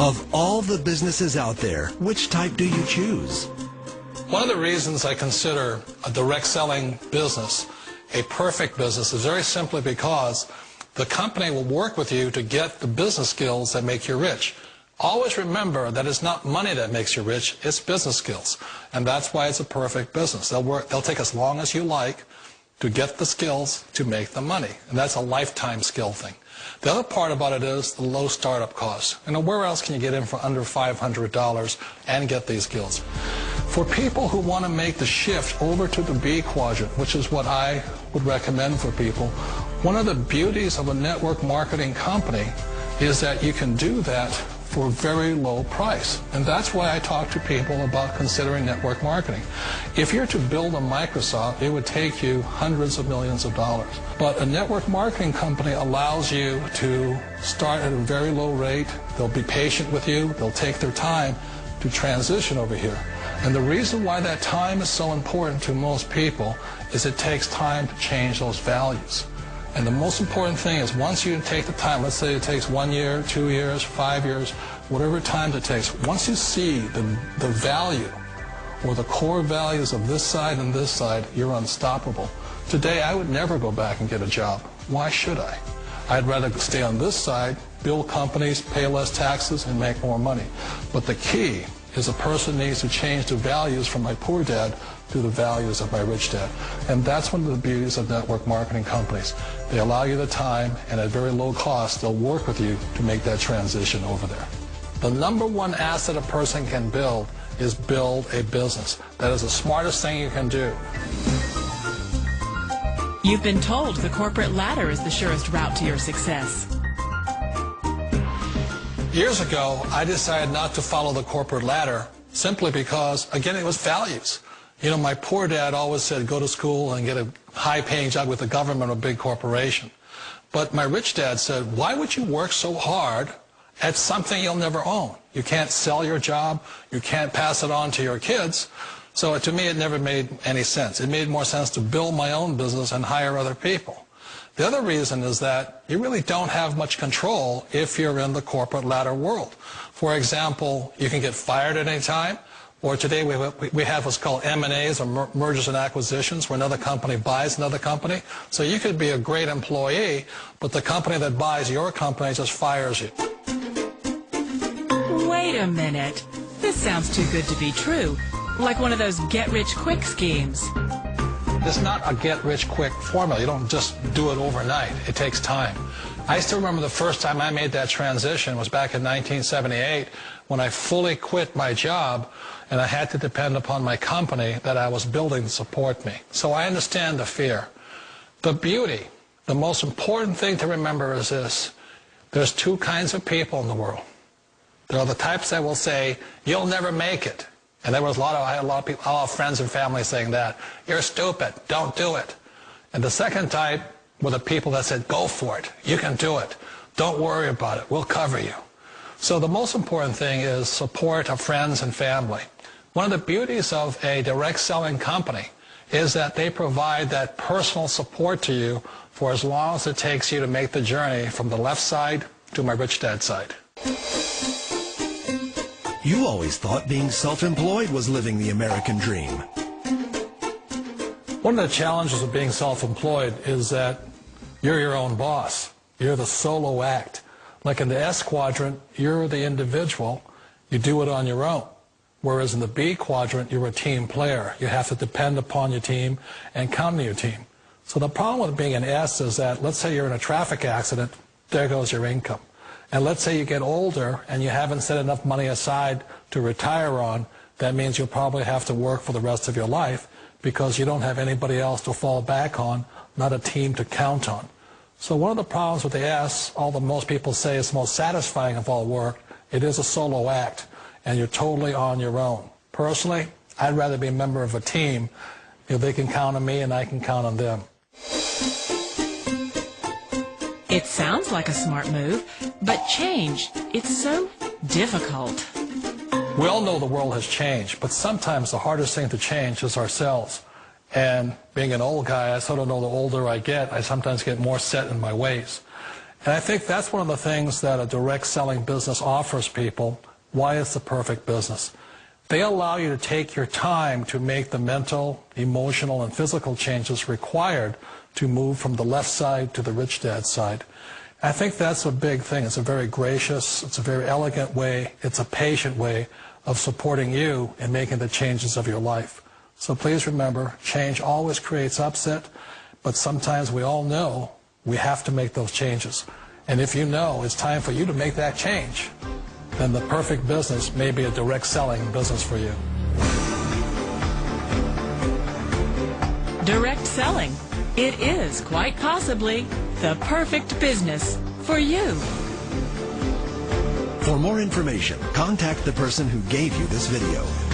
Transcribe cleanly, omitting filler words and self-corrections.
Of all the businesses out there, which type do you choose? One of the reasons I consider a direct selling business a perfect business is very simply because the company will work with you to get the business skills that make you rich. Always remember that it's not money that makes you rich, it's business skills. And that's why it's a perfect business. They'll take as long as you like to get the skills to make the money. And that's a lifetime skill thing. The other part about it is the low startup cost. Where else can you get in for under $500 and get these skills? For people who want to make the shift over to the B quadrant, which is what I would recommend for people, one of the beauties of a network marketing company is that you can do that for a very low price. And that's why I talk to people about considering network marketing. If you're to build a Microsoft, it would take you hundreds of millions of dollars. But a network marketing company allows you to start at a very low rate. They'll be patient with you. They'll take their time to transition over here. And the reason why that time is so important to most people is it takes time to change those values. And the most important thing is once you take the time, let's say it takes 1 year, 2 years, 5 years, whatever time it takes, once you see the value or the core values of this side and this side, you're unstoppable. Today, I would never go back and get a job. Why should I? I'd rather stay on this side, build companies, pay less taxes, and make more money. But the key is a person needs to change the values from my poor dad to the values of my rich dad. And that's one of the beauties of network marketing companies. They allow you the time, and at very low cost, they'll work with you to make that transition over there. The number one asset a person can build is build a business. That is the smartest thing you can do. You've been told the corporate ladder is the surest route to your success. Years ago, I decided not to follow the corporate ladder simply because, again, it was values. You know, my poor dad always said, go to school and get a high-paying job with the government or a big corporation. But my rich dad said, why would you work so hard at something you'll never own? You can't sell your job. You can't pass it on to your kids. So to me, it never made any sense. It made more sense to build my own business and hire other people. The other reason is that you really don't have much control if you're in the corporate ladder world. For example, you can get fired at any time. Or today we have what's called M&As, or mergers and acquisitions, where another company buys another company. So you could be a great employee, but the company that buys your company just fires you. Wait a minute. This sounds too good to be true. Like one of those get-rich-quick schemes. It's not a get-rich-quick formula. You don't just do it overnight. It takes time. I still remember the first time I made that transition was back in 1978 when I fully quit my job and I had to depend upon my company that I was building to support me. So I understand the fear. The beauty, the most important thing to remember is this. There's two kinds of people in the world. There are the types that will say, you'll never make it. And there was I had a lot of people, a lot of friends and family saying that. You're stupid. Don't do it. And the second type were the people that said, go for it. You can do it. Don't worry about it. We'll cover you. So the most important thing is support of friends and family. One of the beauties of a direct selling company is that they provide that personal support to you for as long as it takes you to make the journey from the left side to my rich dad side. You always thought being self-employed was living the American dream. One of the challenges of being self-employed is that you're your own boss. You're the solo act. Like in the S quadrant, you're the individual. You do it on your own. Whereas in the B quadrant, you're a team player. You have to depend upon your team and count on your team. So the problem with being an S is that, let's say you're in a traffic accident, there goes your income. And let's say you get older and you haven't set enough money aside to retire on, that means you'll probably have to work for the rest of your life because you don't have anybody else to fall back on, not a team to count on. So one of the problems with the S, although most people say it's the most satisfying of all work, it is a solo act, and you're totally on your own. Personally, I'd rather be a member of a team if they can count on me and I can count on them. It sounds like a smart move, but change, it's so difficult. We all know the world has changed, but sometimes the hardest thing to change is ourselves. And being an old guy, I sort of know the older I get, I sometimes get more set in my ways. And I think that's one of the things that a direct selling business offers people, why it's the perfect business. They allow you to take your time to make the mental, emotional, and physical changes required to move from the left side to the rich dad side. I think that's a big thing. It's a very gracious, it's a very elegant way, it's a patient way of supporting you in making the changes of your life. So please remember, change always creates upset, but sometimes we all know we have to make those changes. And if you know it's time for you to make that change, then the perfect business may be a direct selling business for you. Direct selling. It is quite possibly the perfect business for you. For more information, contact the person who gave you this video.